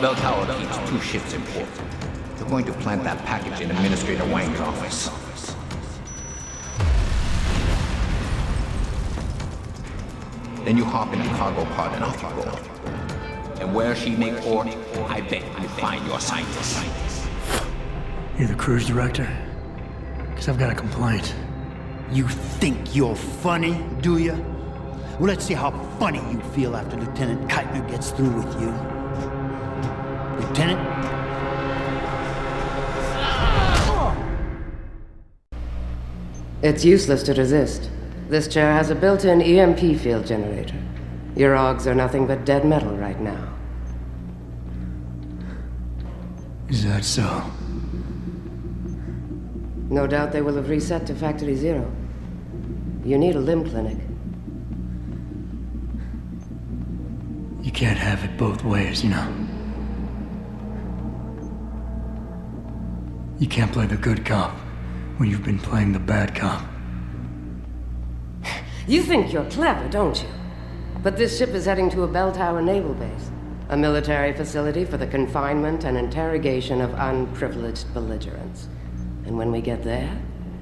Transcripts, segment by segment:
Bell Tower keeps 2 ships in port. You're going to plant that package in Administrator Wang's office. Then you hop in a cargo pod and off you go. And where she make port, I bet you find your scientists. You're the cruise director? Because I've got a complaint. You think you're funny, do you? Well, let's see how funny you feel after Lieutenant Keitner gets through with you. Lieutenant? It's useless to resist. This chair has a built-in EMP field generator. Your augs are nothing but dead metal right now. Is that so? No doubt they will have reset to Factory Zero. You need a limb clinic. You can't have it both ways, you know? You can't play the good cop when you've been playing the bad cop. You think you're clever, don't you? But this ship is heading to a Bell Tower naval base, a military facility for the confinement and interrogation of unprivileged belligerents. And when we get there,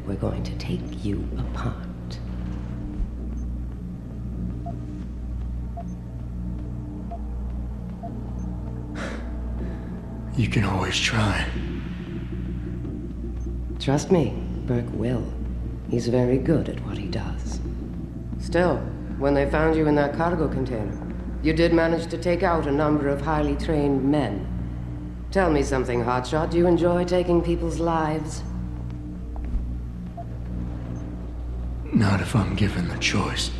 we're going to take you apart. You can always try. Trust me, Burke will. He's very good at what he does. Still, when they found you in that cargo container, you did manage to take out a number of highly trained men. Tell me something, Hotshot. Do you enjoy taking people's lives? Not if I'm given the choice.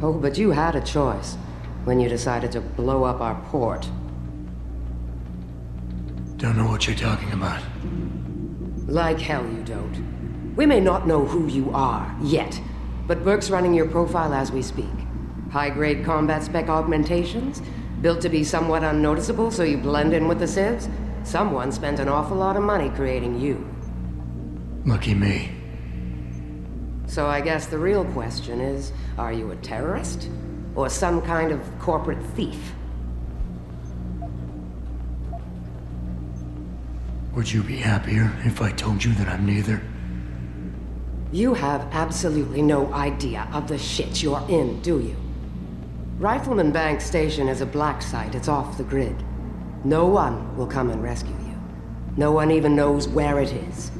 Oh, but you had a choice when you decided to blow up our port. Don't know what you're talking about. Like hell you don't. We may not know who you are, yet, but Burke's running your profile as we speak. High-grade combat spec augmentations, built to be somewhat unnoticeable so you blend in with the civs. Someone spent an awful lot of money creating you. Lucky me. So I guess the real question is, are you a terrorist? Or some kind of corporate thief? Would you be happier if I told you that I'm neither? You have absolutely no idea of the shit you're in, do you? Rifleman Bank Station is a black site. It's off the grid. No one will come and rescue you. No one even knows where it is.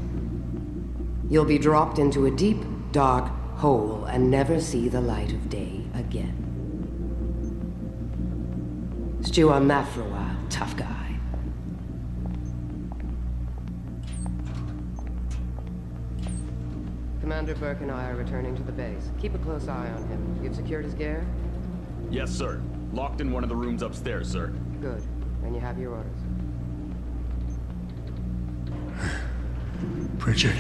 You'll be dropped into a deep, dark hole and never see the light of day again. Stew on that for a while, tough guy. Commander Burke and I are returning to the base. Keep a close eye on him. You've secured his gear? Yes, sir. Locked in one of the rooms upstairs, sir. Good. Then you have your orders. Pritchard.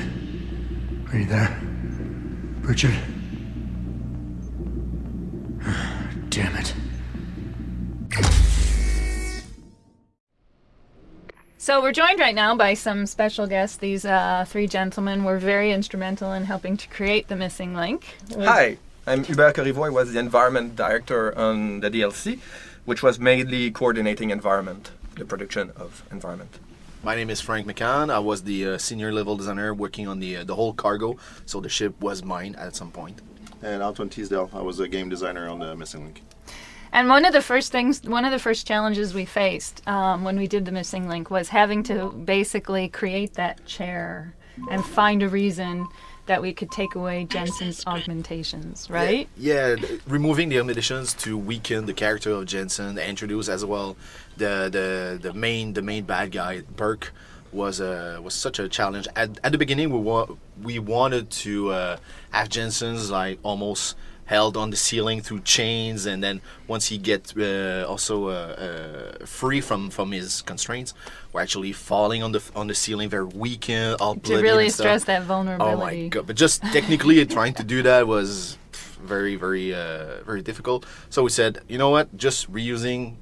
Are you there? Pritchard? Damn it. So we're joined right now by some special guests. These 3 gentlemen were very instrumental in helping to create the missing link. Hi, I'm Hubert Corriveau. I was the environment director on the DLC, which was mainly coordinating environment, the production of environment. My name is Frank McCann. I was the senior level designer working on the whole cargo, so the ship was mine at some point. And Antoine Teasdale. I was a game designer on the Missing Link. And one of the first challenges we faced when we did the missing link was having to basically create that chair and find a reason that we could take away Jensen's augmentations, right? Yeah, removing the augmentations to weaken the character of Jensen, introduce as well the main bad guy, Burke, was such a challenge. At the beginning, we wanted to have Jensen's like almost held on the ceiling through chains, and then once he gets free from his constraints, we're actually falling on the ceiling, very weakened, all bloody. To really and stuff. stress that vulnerability. Oh my god! But just technically trying to do that was very difficult. So we said, you know what? Just reusing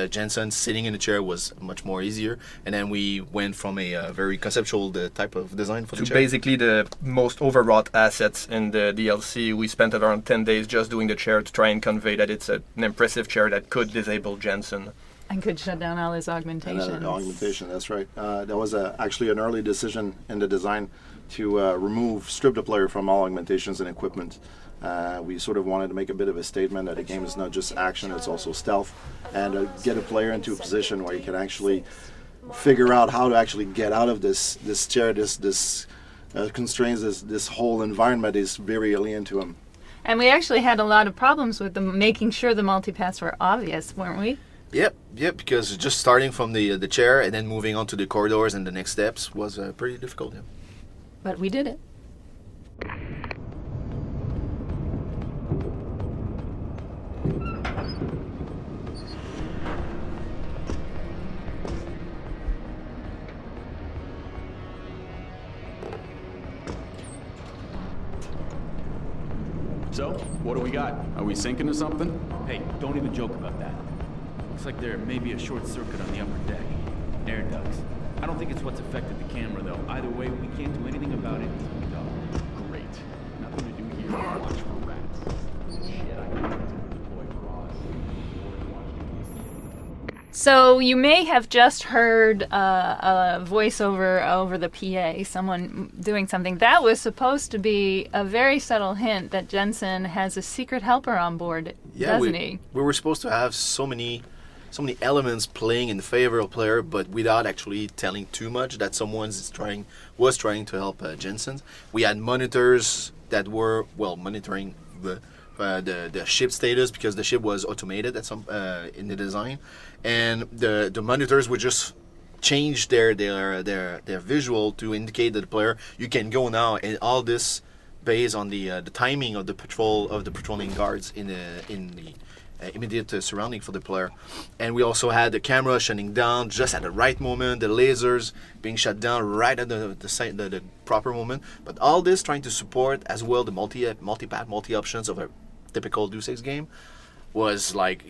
Jensen sitting in the chair was much more easier, and then we went from a very conceptual type of design for the chair. Basically the most overwrought assets in the DLC. We spent around 10 days just doing the chair to try and convey that it's an impressive chair that could disable Jensen. And could shut down all his augmentations. And augmentation, that's right. That was actually an early decision in the design to strip the player from all augmentations and equipment. We sort of wanted to make a bit of a statement that the game is not just action, it's also stealth, and get a player into a position where you can actually figure out how to actually get out of this chair, this constraints, this whole environment is very alien to him. And we actually had a lot of problems with making sure the multipaths were obvious, weren't we? Yep, because just starting from the chair and then moving on to the corridors and the next steps was pretty difficult. Yeah. But we did it. So, what do we got? Are we sinking to something? Hey, don't even joke about that. Looks like there may be a short circuit on the upper deck. Air ducts. I don't think it's what's affected the camera, though. Either way, we can't do anything about it until we go. Great. Nothing to do here. Watch for rats. Shit, I can't deploy Ross. So you may have just heard a voiceover over the PA, someone doing something. That was supposed to be a very subtle hint that Jensen has a secret helper on board, doesn't he? We were supposed to have so many elements playing in favor of player, but without actually telling too much that someone was trying to help Jensen. We had monitors that were monitoring the ship status, because the ship was automated at some in the design, and the monitors would just change their visual to indicate to the player you can go now, and all this based on the timing of the patrolling guards in the immediate surrounding for the player. And we also had the camera shutting down just at the right moment, the lasers being shut down right at the proper moment. But all this trying to support as well the multi-path, multi-options of a typical Deus Ex game was like,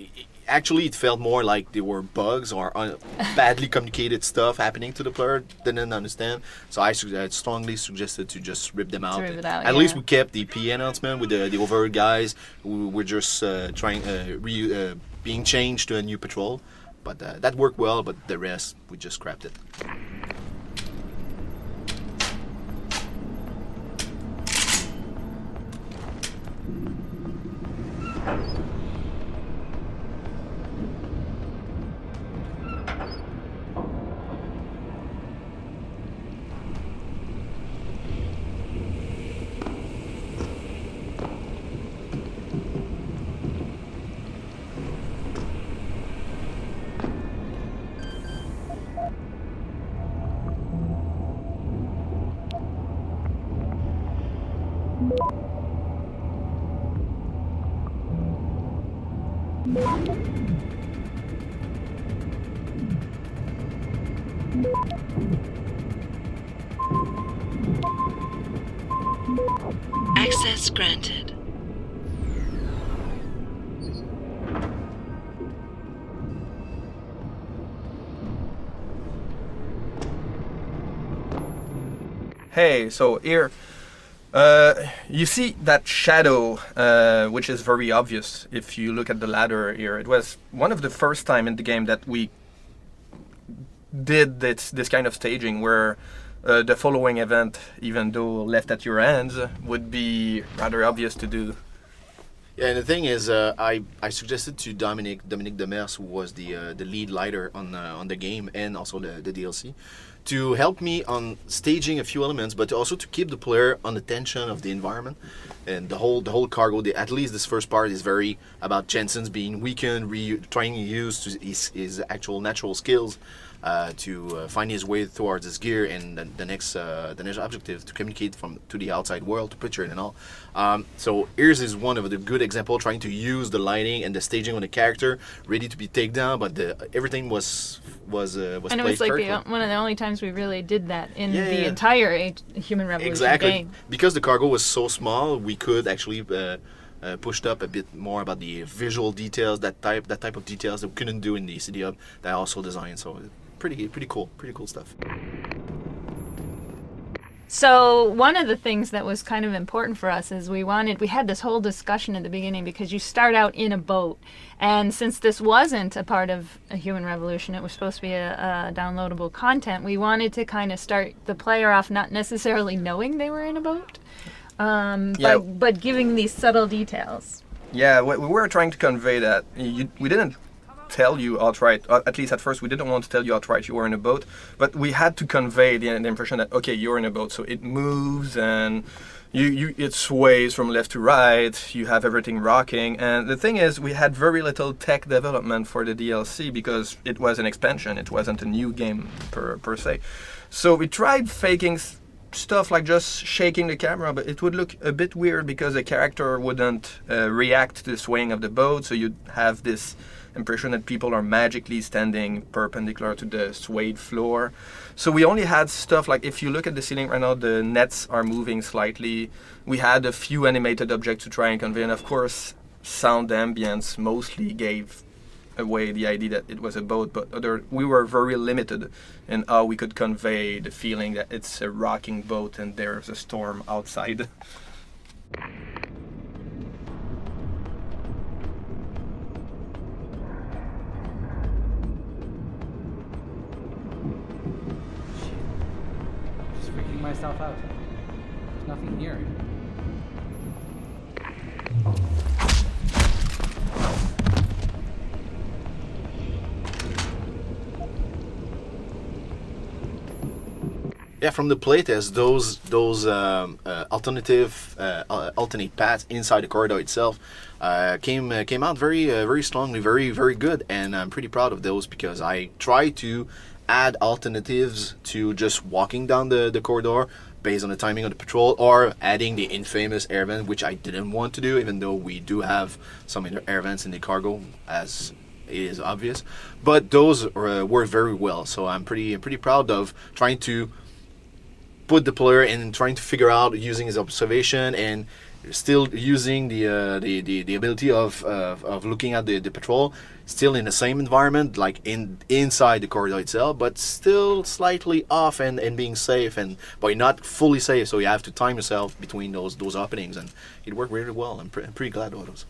actually it felt more like there were bugs or badly communicated stuff happening to the player, didn't understand. So I strongly suggested to just rip them out. Rip it out, At least we kept the PA announcement with the overheard guys who were just being changed to a new patrol. But that worked well, but the rest, we just scrapped it. Access granted. Hey, so here, you see that shadow, which is very obvious if you look at the ladder here. It was one of the first time in the game that we did this kind of staging where the following event, even though left at your hands, would be rather obvious to do. Yeah, and the thing is, I suggested to Dominique Demers, who was the lead lighter on the game and also the DLC, to help me on staging a few elements, but also to keep the player on the tension of the environment and the whole cargo. At least this first part is very about Jensen's being weakened, trying to use his actual natural skills to find his way towards his gear, and the next objective to communicate to the outside world, to picture it and all. So here's is one of the good example, trying to use the lighting and the staging on the character, ready to be taken down, but everything was and it was like one of the only times we really did that in the entire Human Revolution exactly. game. Because the cargo was so small, we could actually pushed up a bit more about the visual details, that type of details that we couldn't do in the City Hub that I also designed. So pretty cool stuff. So one of the things that was kind of important for us is we had this whole discussion at the beginning, because you start out in a boat, and since this wasn't a part of A Human Revolution, it was supposed to be a downloadable content, we wanted to kind of start the player off not necessarily knowing they were in a boat, but giving these subtle details. Yeah, we were trying to convey that. We didn't tell you outright, at least at first we didn't want to tell you outright you were in a boat, but we had to convey the impression that, okay, you're in a boat, so it moves and it sways from left to right, you have everything rocking. And the thing is, we had very little tech development for the DLC because it was an expansion, it wasn't a new game per se. So we tried faking stuff like just shaking the camera, but it would look a bit weird because the character wouldn't react to the swaying of the boat, so you'd have this impression that people are magically standing perpendicular to the swayed floor. So we only had stuff like, if you look at the ceiling right now, the nets are moving slightly. We had a few animated objects to try and convey, and of course sound ambience mostly gave away the idea that it was a boat, but we were very limited in how we could convey the feeling that it's a rocking boat and there's a storm outside. Myself out. There's nothing here. Yeah, from the playtest, those alternate paths inside the corridor itself came out very strongly, very good, and I'm pretty proud of those because I try to add alternatives to just walking down the corridor based on the timing of the patrol, or adding the infamous air vent, which I didn't want to do, even though we do have some air vents in the cargo, as it is obvious. But those work very well, so I'm pretty proud of trying to put the player in, trying to figure out using his observation and still using the ability of looking at the patrol, still in the same environment, like inside the corridor itself, but still slightly off and being safe, but you're not fully safe, so you have to time yourself between those openings, and it worked really well. I'm pretty glad about those.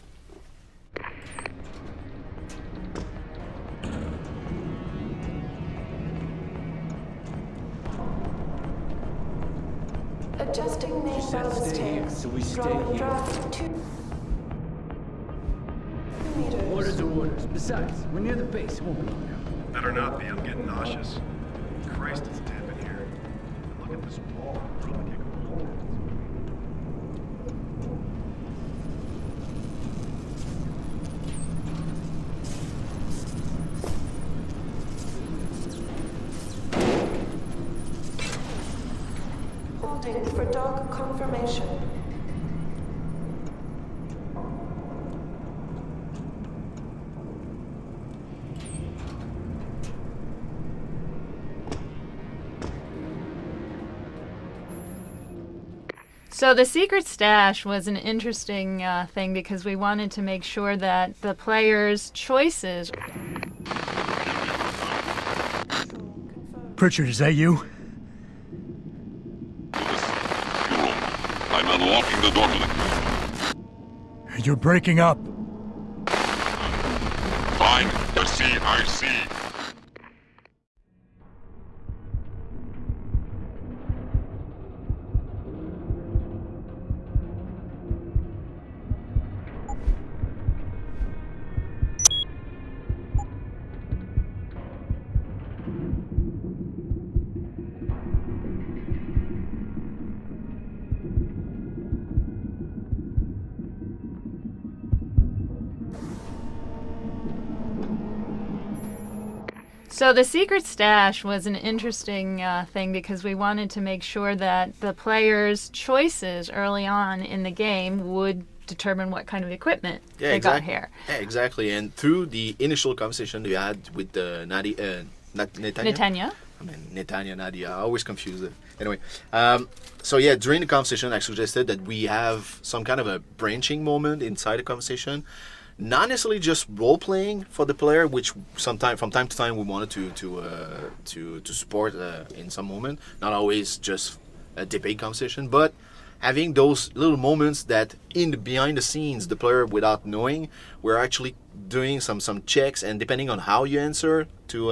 Adjusting main ballast tanks. So we stay Dropping here. draft 2 meters. Orders are orders. Besides, we're near the base. It won't be long now. Better not be. I'm getting nauseous. Christ, it's damp in here. Look at this wall. Probably can't go home. Holding for dock confirmation. So the secret stash was an interesting thing because we wanted to make sure that the players' choices... Pritchard, is that you? I'm unlocking the door to the... You're breaking up. Fine, the CIC. So the secret stash was an interesting thing because we wanted to make sure that the players' choices early on in the game would determine what kind of equipment they got here. Yeah, exactly. And through the initial conversation we had with Netanya. I mean, Netanya, Nadia, I always confuse it. Anyway, so yeah, during the conversation I suggested that we have some kind of a branching moment inside the conversation. Not necessarily just role playing for the player, which from time to time we wanted to support in some moment. Not always just debate conversation, but having those little moments that behind the scenes, the player without knowing, we're actually doing some checks, and depending on how you answer to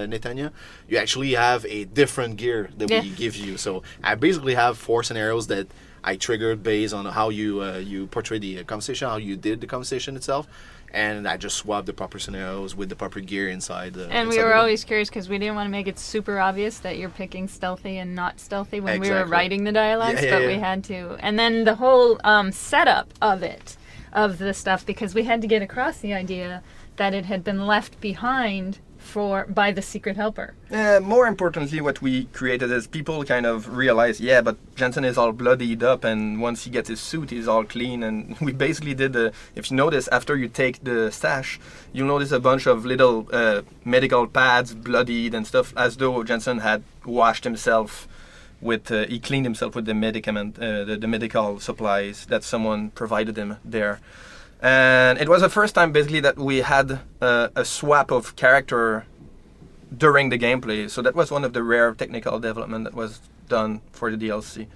Netanya, you actually have a different gear that we give you. So I basically have 4 scenarios that I triggered based on how you portray the conversation, how you did the conversation itself, and I just swapped the proper scenarios with the proper gear inside. And we were always curious because we didn't want to make it super obvious that you're picking stealthy and not stealthy when we were writing the dialogues, but we had to. And then the whole setup of the stuff, because we had to get across the idea that it had been left behind by the secret helper. More importantly, what we created is people kind of realize, but Jensen is all bloodied up, and once he gets his suit, he's all clean. And we basically did if you notice, after you take the stash, you'll notice a bunch of little medical pads, bloodied and stuff, as though Jensen had washed himself with, he cleaned himself with the medicament, the medical supplies that someone provided him there. And it was the first time basically that we had a swap of character during the gameplay. So that was one of the rare technical development that was done for the DLC.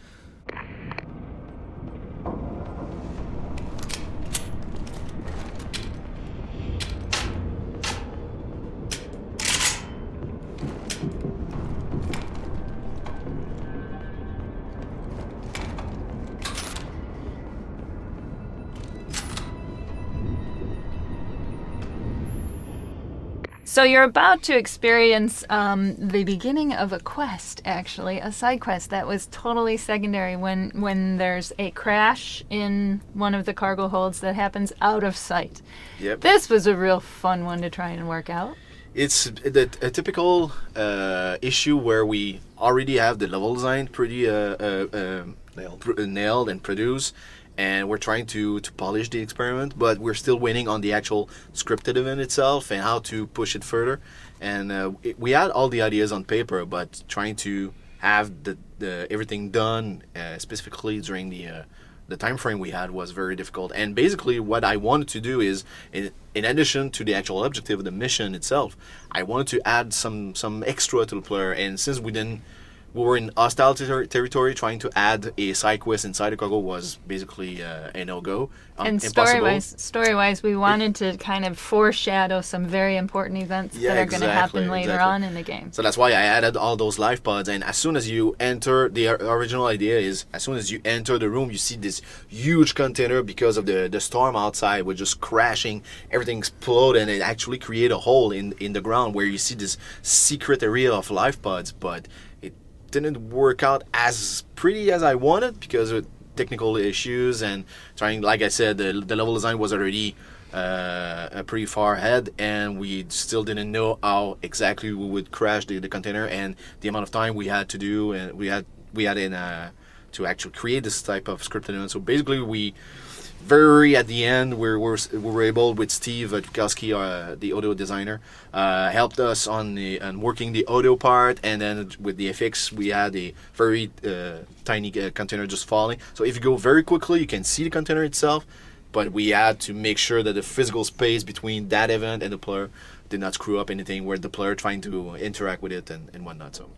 So you're about to experience the beginning of a quest, actually, a side quest that was totally secondary when there's a crash in one of the cargo holds that happens out of sight. Yep. This was a real fun one to try and work out. It's a typical issue where we already have the level design pretty nailed and produced, and we're trying to polish the experiment, but we're still waiting on the actual scripted event itself and how to push it further. And we had all the ideas on paper, but trying to have the everything done specifically during the time frame we had was very difficult. And basically what I wanted to do is, in addition to the actual objective of the mission itself, I wanted to add some extra to the player. And since we were in hostile territory, trying to add a side quest inside the cargo was basically a no-go. And story-wise, we wanted to kind of foreshadow some very important events that are going to happen later on in the game. So that's why I added all those life pods. And as soon as you enter, the original idea is, as soon as you enter the room, you see this huge container because of the storm outside, was just crashing, everything exploded, and it actually created a hole in the ground where you see this secret area of life pods. But didn't work out as pretty as I wanted because of technical issues and trying, like I said, the level design was already pretty far ahead, and we still didn't know how exactly we would crash the container and the amount of time we had to do, and we had to actually create this type of scripted event. So basically very at the end, we were able, with Steve Trukowski, the audio designer, helped us on working the audio part, and then with the FX, we had a very tiny container just falling. So if you go very quickly, you can see the container itself, but we had to make sure that the physical space between that event and the player did not screw up anything where the player trying to interact with it and whatnot. So.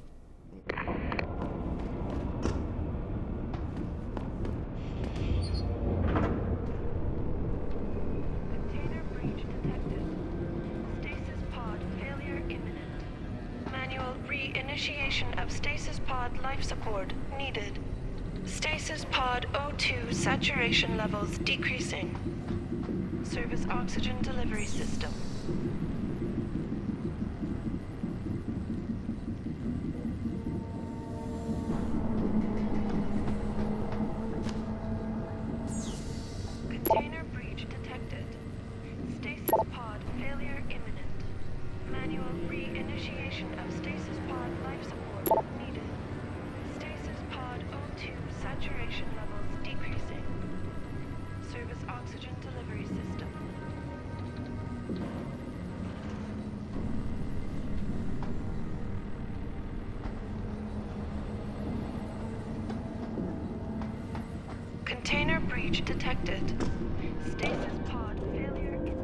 Initiation of stasis pod life support needed. Stasis pod O2 saturation levels decreasing. Service oxygen delivery system. Container breach detected. Stasis pod failure imminent. Manual re-initiation of stasis pod life support needed. Stasis pod O2 saturation levels decreasing. Service oxygen delivery system. Container breach detected. Stasis pod failure imminent.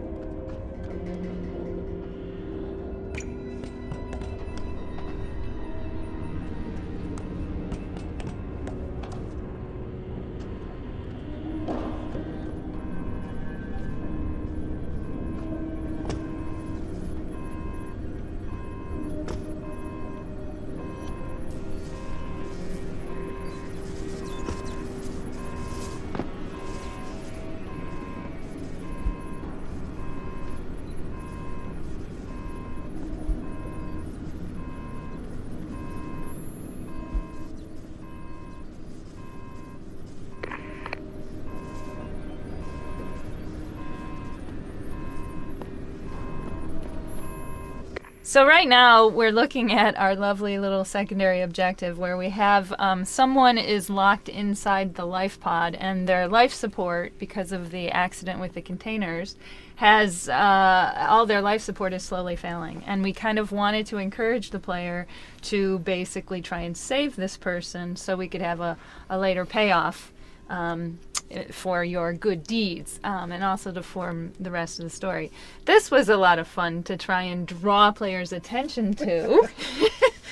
So right now we're looking at our lovely little secondary objective where we have someone is locked inside the life pod and their life support, because of the accident with the containers, has all their life support is slowly failing. And we kind of wanted to encourage the player to basically try and save this person so we could have a later payoff for your good deeds, and also to form the rest of the story. This was a lot of fun to try and draw players' attention to.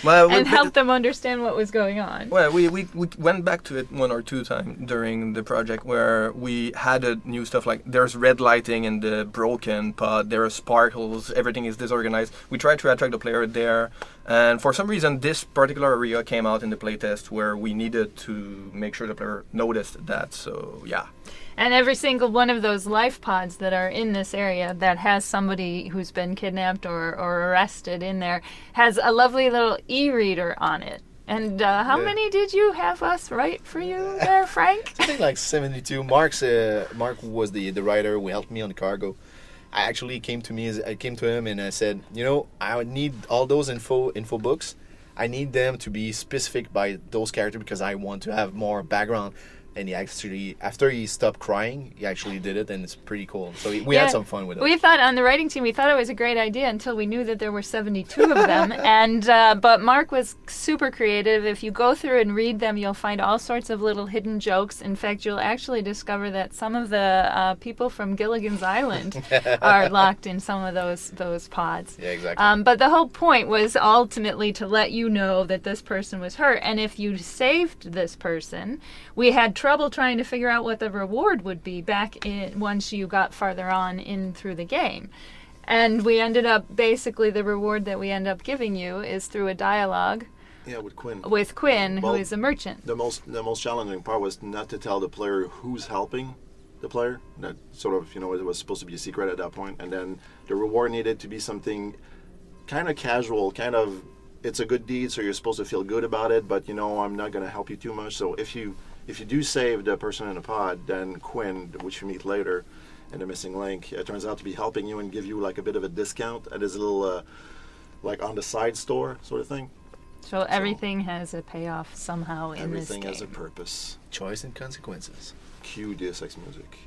Well, and help them understand what was going on. Well, we went back to it 1 or 2 times during the project where we added new stuff like there's red lighting in the broken pod, there are sparkles, everything is disorganized. We tried to attract the player there, and for some reason this particular area came out in the playtest where we needed to make sure the player noticed that, so yeah. And every single one of those life pods that are in this area that has somebody who's been kidnapped or arrested in there has a lovely little e-reader on it. And how many did you have us write for you there, Frank? I think like 72. Mark was the writer who helped me on the cargo. I actually came to him and I said, I would need all those info books. I need them to be specific by those characters because I want to have more background. And he actually, after he stopped crying, he actually did it, and it's pretty cool. So we had some fun with it. We thought, on the writing team, we thought it was a great idea until we knew that there were 72 of them. And but Mark was super creative. If you go through and read them, you'll find all sorts of little hidden jokes. In fact, you'll actually discover that some of the people from Gilligan's Island are locked in some of those pods. Yeah, exactly. But the whole point was ultimately to let you know that this person was hurt. And if you saved this person, we had trouble trying to figure out what the reward would be back in once you got farther on in through the game. And we ended up, basically the reward that we end up giving you is through a dialogue. Yeah, with Quinn. With Quinn, Well, who is a merchant. The most challenging part was not to tell the player who's helping the player. That sort of, it was supposed to be a secret at that point. And then the reward needed to be something kind of casual, kind of, it's a good deed, so you're supposed to feel good about it, but I'm not going to help you too much. So if you do save the person in the pod, then Quinn, which you meet later in the missing link, it turns out to be helping you and give you like a bit of a discount at his little like on the side store sort of thing. So everything has a payoff somehow in this game. Everything has a purpose. Choice and consequences. Cue Deus Ex music.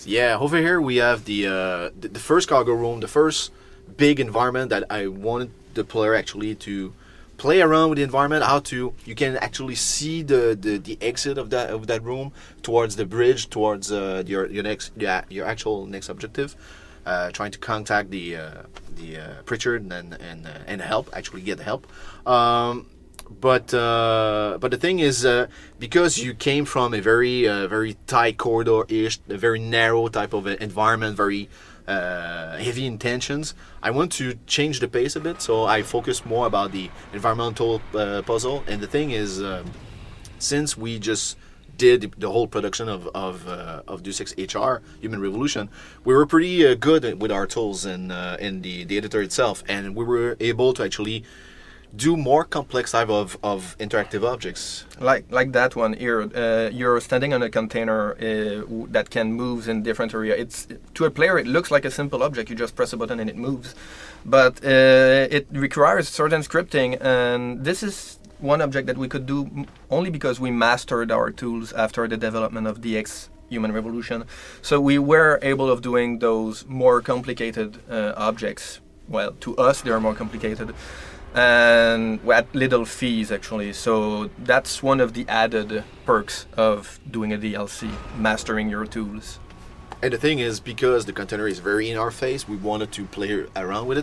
Yeah, over here we have the first cargo room, the first big environment that I wanted the player actually to play around with the environment. You can actually see the exit of that room towards the bridge, towards your actual next objective. Trying to contact the Pritchard and help, actually get help. But the thing is, because you came from a very tight corridor-ish, a very narrow type of environment, very heavy intentions, I want to change the pace a bit. So I focus more about the environmental puzzle. And the thing is, since we just did the whole production of Deus Ex HR, Human Revolution, we were pretty good with our tools in the editor itself, and we were able to actually do more complex type of interactive objects. Like that one here. You're standing on a container that can move in different area. It's to a player it looks like a simple object. You just press a button and it moves, but it requires certain scripting, and this is one object that we could do only because we mastered our tools after the development of DX Human Revolution. So we were able of doing those more complicated objects. Well, to us they are more complicated, and at little fees actually. So that's one of the added perks of doing a DLC, mastering your tools. And the thing is, because the container is very in our face, we wanted to play around with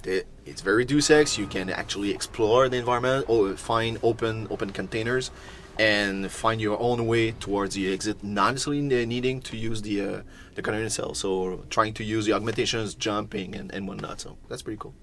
it. It's very Deus Ex. You can actually explore the environment or find open containers and find your own way towards the exit, not necessarily needing to use the container itself. So trying to use the augmentations, jumping and whatnot. So that's pretty cool.